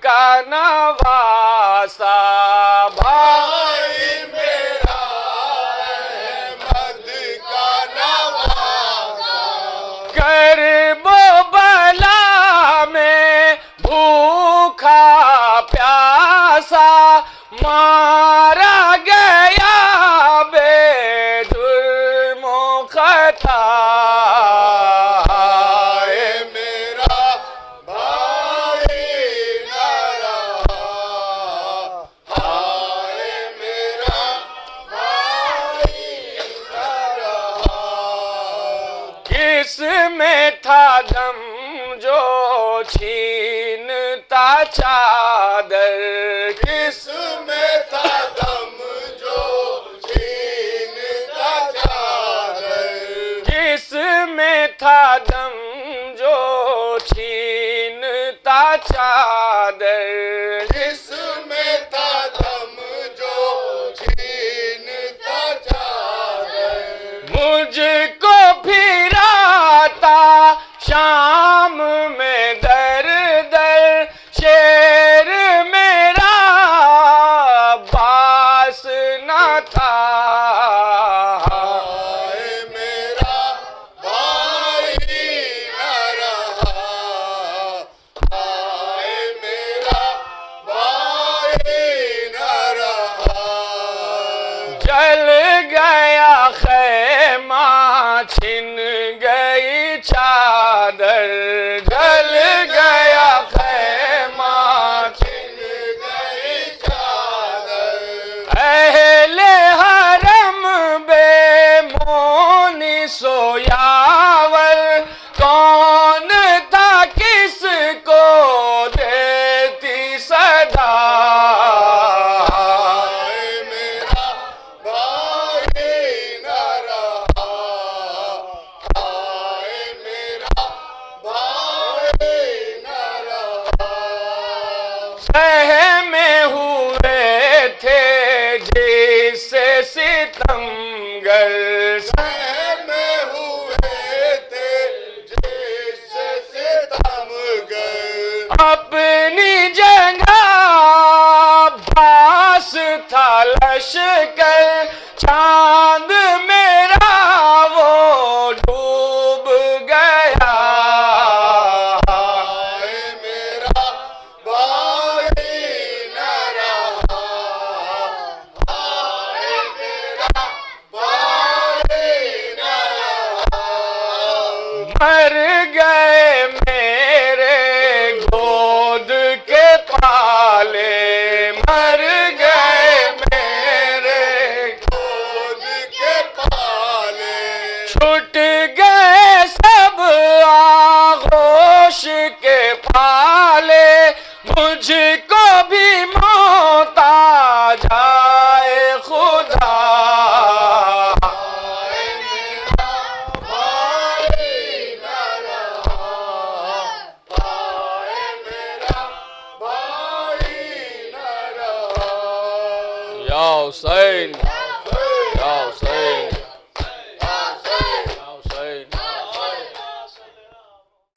का नवासा, भाई मेरा अहमद का नवासा, करबो बला में भूखा प्यासा, मारा गया बेजुर्मोखता। मेरा भाई न रहा, हाय मेरा भाई न रहा। किस में था दम जो छीनता चादर, किसमें था दम जो छीनता चादर, किस में था दम जो छीनता चादर, किसमें था दम जो छीनता चादर। मुझको फिराता शाम में दर दर, शेर मेरा बास न था। हाय मेरा भाई न रहा, हाय मेरा भाई न रहा। जल गया खैमा छिन गई चादर, जल गया खैमा छिन गई चादर, अहले हरम बेमोनी सोयावर, कौन था किसको देती सदा। हाय मेरा भाई न रहा, हाय मेरा भाई न रहा। सहमे हुए थे जिससे सितमगर, सहमे हुए थे जिससे सितमगर, अपनी जगह बास था लश्कर, चांद मेरा वो डूब गया। हाय मेरा भाई न रहा, हाय मेरा भाई न रहा। मर गए मेरे गोद के पाले, मर गए मेरे गोद के पाले, छूट गए सब आगोश के पाले, मुझको भी मौत आ जाए खुदा। हाय मेरा भाई न रहा, हाय मेरा भाई न रहा। या हुसैन, या हुसैन।